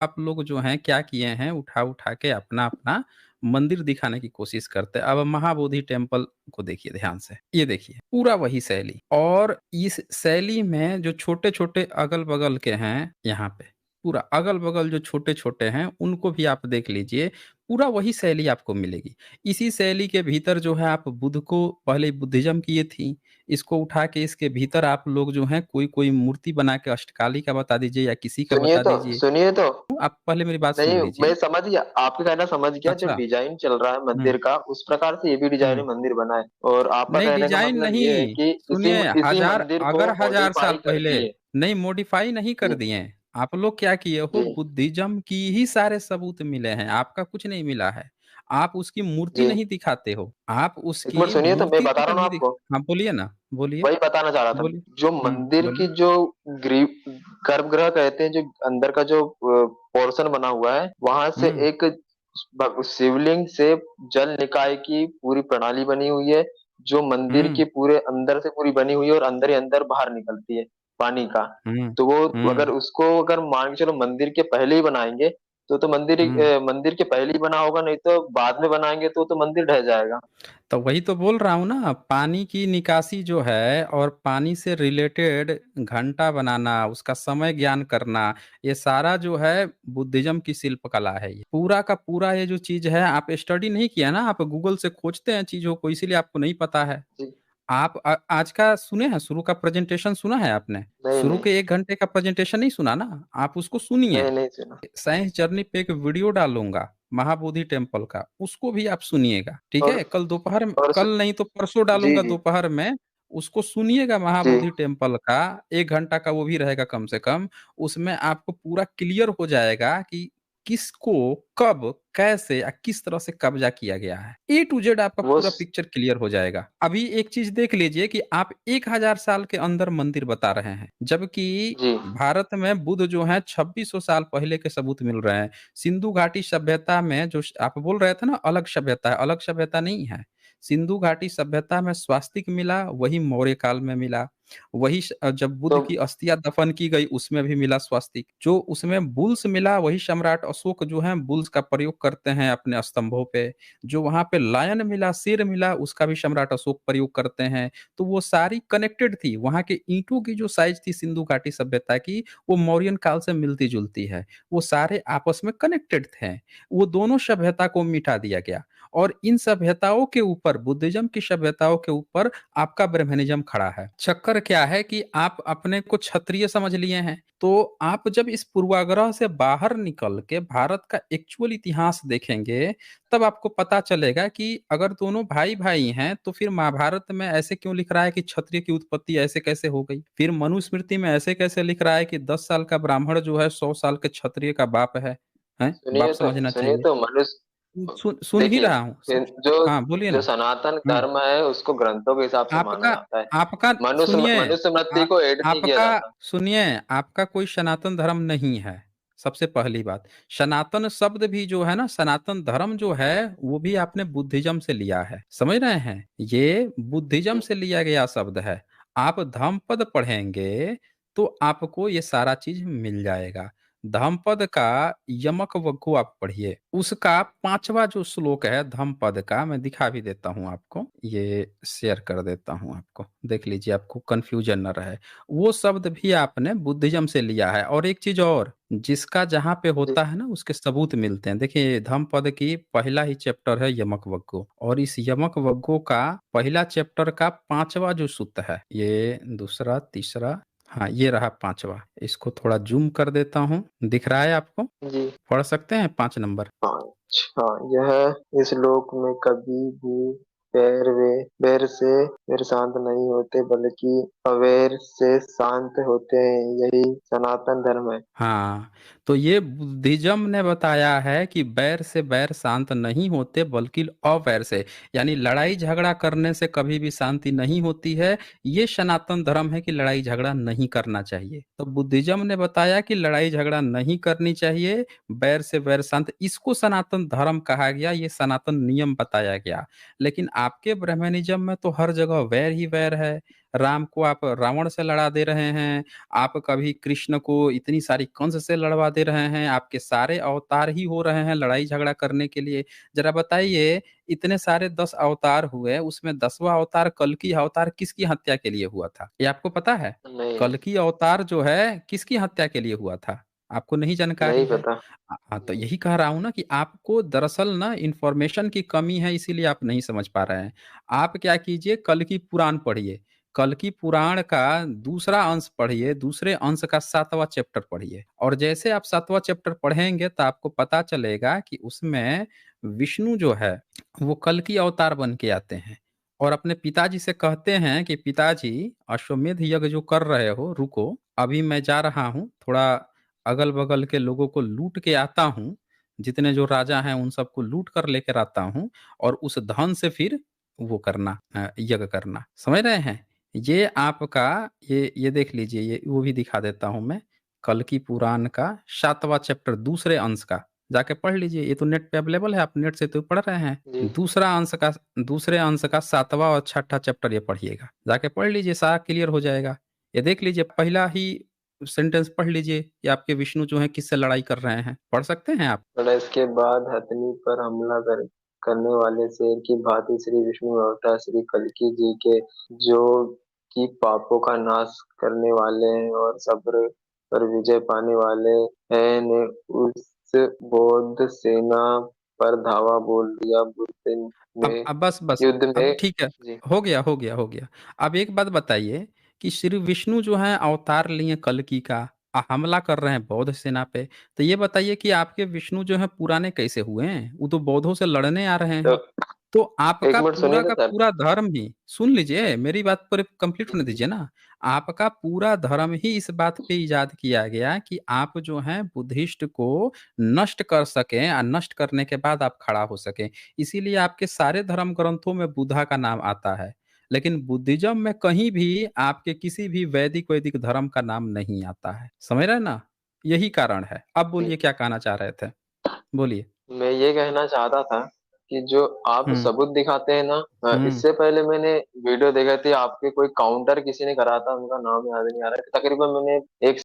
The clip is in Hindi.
आप लोग जो हैं क्या किए हैं, उठा-उठा के अपना-अपना मंदिर दिखाने की कोशिश करते हैं। अब महाबोधि टेम्पल को देखिए ध्यान से, ये देखिए पूरा वही शैली और इस शैली में जो छोटे-छोटे अगल-बगल के हैं यहाँ पे, पूरा अगल-बगल जो छोटे-छोटे हैं उनको भी आप देख लीजिए, पूरा वही शैली आपको मिलेगी। इसी शैली के भीतर जो है आप बुद्ध को पहले बुद्धिज़्म की ये थी, इसको उठा के इसके भीतर आप लोग जो हैं कोई-कोई मूर्ति बना के अष्टकाली का बता दीजिए या किसी का बता दीजिए। सुनिए तो आप पहले मेरी बात सुन नहीं, मैं लीजिए। समझ गया, आपका कहना समझ गया। जो अच्छा, डिजाइन चल रहा है हुँ, मंदिर का, उस प्रकार से ये भी डिजाइन हुँ। मंदिर बना है, और आपका नहीं कहने का डिज़ाइन मतलब ये है नहीं, कि सुनिए इसी हज़ार मंदिर को अगर हज़ार साल मॉडिफाई कर पहले दिए। नहीं मॉडिफ़ाई नहीं कर जी, दिए हैं। आप लोग क्या किए हो जी, बुद्धिज़्म की ही सारे सबूत मिले हैं, आपका कुछ नहीं मिला है। आप उसकी मूर्ति जी। नहीं दिखाते हो, आप एक मिनट उसकी सुनिए, तो मैं मूर्ति बता तक रहा हूँ ना नहीं आपको, हाँ, बोलिए ना, बोलिए, वही बताना चाह रहा था। बोलिए। जो हुँ, मंदिर बोलिए। की जो ग्री गर्भगृह कहते हैं, जो अंदर का जो पोर्शन बना हुआ है, वहां से हुँ, एक शिवलिंग से जल निकाय की पूरी प्रणाली बनी हुई है, जो मंदिर हुँ, के पूरे अंदर से पूरी बनी हुई है, और अंदर ही अंदर बाहर निकलती है पानी का। हुँ, तो वो हुँ, अगर मान के चलो मंदिर के पहले ही बनाएंगे, तो हुँ। मंदिर के पहले ही बना होगा, नहीं तो बाद में बनाएंगे तो मंदिर ढह जाएगा। तो वही तो बोल रहा हूँ ना, पानी की निकासी जो है और पानी से रिलेटेड घंटा बनाना, उसका समय ज्ञान करना, ये सारा जो है बुद्धिज़्म की शिल्प कला है ये। पूरा का पूरा ये जो चीज़ है आप स्टडी नहीं किया ना, आप गूगल से खोजते हैं चीज़ों को इसीलिए आपको नहीं पता है। जी, आप आज का सुने हैं शुरू का प्रेज़ेंटेशन सुना है आपने? नहीं, शुरू नहीं, के 1 घंटे का प्रेज़ेंटेशन नहीं सुना ना? आप उसको सुनिए। नहीं, नहीं सुना। साइंस जर्नी पे एक वीडियो डालूँगा, महाबोधि टेम्पल का, उसको भी आप सुनिएगा, ठीक और है? कल दोपहर में और सु कल नहीं तो परसों जी, डालूँगा जी, दोपहर में, उसको सुनिएगा जी। महाबोधि टेम्पल का, 1 घंटा का वो भी रहेगा कम से कम। उसमें आपको पूरा क्लियर हो जाएगा कि किसको, कब, कैसे या किस तरह से कब्ज़ा किया गया है। ए टू ज़ेड आपका वो पूरा स पिक्चर क्लियर हो जाएगा। अभी एक चीज़ देख लीजिए कि आप 1000 साल के अंदर मंदिर बता रहे हैं, जबकि जी, भारत में बुद्ध जो हैं 2600 साल पहले के सबूत मिल रहे हैं। सिंधु घाटी सभ्यता में जो श आप बोल रहे थे ना अलग सभ्यता है, अलग सभ्यता नहीं है। सिंधु घाटी सभ्यता में स्वास्तिक मिला, वही मौर्य काल में मिला। वही जब बुद्ध तो की अस्थियाँ दफन की गई उसमें भी मिला स्वास्तिक। जो उसमें बुल्स मिला वही सम्राट अशोक जो हैं बुल्स का प्रयोग करते हैं अपने स्तंभों पे। जो वहाँ पे लायन मिला, शेर मिला उसका भी सम्राट अशोक प्रयोग करते हैं। तो वो सारी कनेक्टेड थी। वहाँ के ईंटों की जो साइज़ थी सिंधु घाटी सभ्यता की, वो मौर्यन काल से मिलती-जुलती है। वो सारे आपस में कनेक्टेड थे। वो दोनों सभ्यता को मिटा दिया गया और इन सभ्यताओं के ऊपर बुद्धिज़्म की सभ्यताओं के ऊपर आपका ब्रह्मनिज़्म खड़ा है। चक्कर क्या है कि आप अपने को क्षत्रिय समझ लिए हैं, तो आप जब इस पूर्वाग्रह से बाहर निकल के भारत का एक्चुअल इतिहास देखेंगे तब आपको पता चलेगा कि अगर दोनों भाई-भाई हैं, तो फिर महाभारत में ऐसे क्यों लिख रहा है कि क्षत्रिय की उत्पत्ति ऐसे कैसे हो गई? फिर मनुस्मृति में ऐसे कैसे लिख रहा है कि 10 साल का ब्राह्मण जो है 100 साल के क्षत्रिय का बाप है? हैं? बाप समझना सुनिए चाहिए। तो मनुष्य सुन ही देखिए, रहा हूँ। जो हाँ, बोलिए जो ना। सनातन हुँ। धर्म है उसको ग्रंथों के हिसाब से माना आपका जाता है। आपका सुनिए मनुष्य मृत्यु आ को ऐड नहीं किया आपका जाता। सुनिए, आपका कोई सनातन धर्म नहीं है, सबसे पहली बात। सनातन शब्द भी जो है ना, सनातन धर्म जो है, वो भी आपने बुद्धिज़्म से लिया है, समझ रहे हैं? ये बुद्धिज़्म जी, से लिया गया शब्द है। आप धम्मपद पढ़ेंगे, तो आपको ये सारा चीज़ मिल जाएगा। धम्मपद का यमक वग्गो आप पढ़िए, उसका 5वां जो श्लोक है धम्मपद का, मैं दिखा भी देता हूँ आपको, ये शेयर कर देता हूँ आपको, देख लीजिए आपको कन्फ्यूजन ना रहे। वो शब्द भी आपने बुद्धिज़्म से लिया है और एक चीज़ और, जिसका जहाँ पे जी। होता है ना उसके सबूत मिलते हैं। देखिए धम्मपद की पहला ही चैप्टर है यमक वग्गो और इस यमक वग्गो का पहला चैप्टर का 5वां जो सूत्र है, ये दूसरा, तीसरा हाँ, ये रहा 5वां। इसको थोड़ा ज़ूम कर देता हूँ, दिख रहा है आपको? जी। पढ़ सकते हैं 5 नंबर? 5, हाँ, यह इस लोक में कभी भी बैर से फिर शांत नहीं होते, बल्कि अवैर से शांत होते हैं, यही सनातन धर्म है। हाँ, तो ये बुद्धिज़्म ने बताया है कि बैर से बैर शांत नहीं होते बल्कि अवैर से, यानी लड़ाई झगड़ा करने से कभी भी शांति नहीं होती है। ये सनातन धर्म है कि लड़ाई झगड़ा नहीं करना चाहिए। तो बुद्धिज़्म ने बताया कि लड़ाई झगड़ा नहीं करनी चाहिए, बैर से बैर शांत, इसको सनातन धर्म कहा गया, ये सनातन नियम बताया गया। लेकिन आपके ब्राह्मणिज़्म में तो हर जगह वैर ही वैर है। राम को आप रावण से लड़ा दे रहे हैं, आप कभी कृष्ण को इतनी सारी कंस से लड़वा दे रहे हैं, आपके सारे अवतार ही हो रहे हैं लड़ाई झगड़ा करने के लिए। जरा बताइए, इतने सारे 10 अवतार हुए, उसमें 10वां अवतार कल्कि अवतार किसकी हत्या के लिए हुआ था? ये आपको पता है? नहीं, कल्कि अवतार जो है किसकी हत्या के लिए हुआ था? आपको नहीं जानकारी नहीं है? पता। हाँ, तो यही कह रहा हूँ ना कि आपको दरअसल ना इन्फॉर्मेशन की कमी है, इसीलिए आप नहीं समझ पा रहे हैं। आप क्या कीजिए, कल्कि पुराण पढ़िए। कल्कि पुराण का दूसरा अंश पढ़िए, दूसरे अंश का 7वां चैप्टर पढ़िए, और जैसे आप 7वां चैप्टर पढ़ेंगे तो आपको पता चलेगा कि उसमें विष्णु जो है वो कल्कि अवतार बन के आते हैं और अपने पिताजी से कहते हैं कि पिताजी, अश्वमेध यज्ञ जो कर रहे हो रुको, अभी मैं जा रहा हूँ, थोड़ा अगल बगल के लोगों को लूट के आता हूँ, जितने जो राजा हैं उन सबको लूट कर लेकर आता हूँ, और उस धन से फिर वो करना, यज्ञ करना। समझ रहे हैं? ये आपका, ये देख लीजिए, ये वो भी दिखा देता हूं मैं। कल्कि पुराण का 7वां चैप्टर दूसरे अंश का जाके पढ़ लीजिए, ये तो नेट पे अवेलेबल है, आप नेट से तो पढ़ रहे हैं। जी। दूसरे अंश का 7वां और 6ठा चैप्टर ये पढ़िएगा, जाके पढ़ लीजिए, सारा क्लियर हो जाएगा। ये देख लीजिए, पहला ही सेंटेंस पढ़ लीजिए कि आपके विष्णु जो है किससे लड़ाई कर रहे हैं, पढ़ सकते हैं आप? और इसके बाद हथनी पर हमला करने वाले शेर की भांति श्री विष्णु अवतार श्री कल्कि जी के, जो कि पापों का नाश करने वाले हैं और सब्र पर विजय पाने वाले हैं, ने उस बौद्ध सेना पर धावा बोल दिया। अब बस बस, युद्ध अब में ठीक है, जी। हो गया हो गया हो गया। अब एक बात बताइए कि श्री विष्णु जो है अवतार लिए कल्कि का, हमला कर रहे हैं बौद्ध सेना पे, तो ये बताइए कि आपके विष्णु जो है पुराने कैसे हुए हैं? वो तो बौद्धों से लड़ने आ रहे तो हैं। तो एक आपका मिनट सुनिए पूरा ना का सर। पूरा धर्म ही, सुन लीजिए मेरी बात पर कंप्लीट होने दीजिए ना। आपका पूरा धर्म ही इस बात पे इजाद किया गया कि आप जो हैं बुद्धिस्ट को नष्ट कर सकें, और नष्ट करने के बाद आप खड़ा हो सकें। इसीलिए आपके सारे धर्म ग्रंथों में बुद्धा का नाम आता है, लेकिन बुद्धिज्म में कहीं भी आपके किसी भी वैदिक वैदिक धर्म का नाम नहीं आता है। समझ रहे हैं ना? यही कारण है। अब बोलिए, क्या कहना चाह रहे थे? बोलिए। मैं ये कहना चाहता था कि जो आप हम्म। सबूत दिखाते हैं ना, हम्म। इससे पहले मैंने वीडियो देखा थी आपके, कोई काउंटर किसी ने करा था, उनका नाम याद नहीं आ रहा है, तकरीबन मैंने एक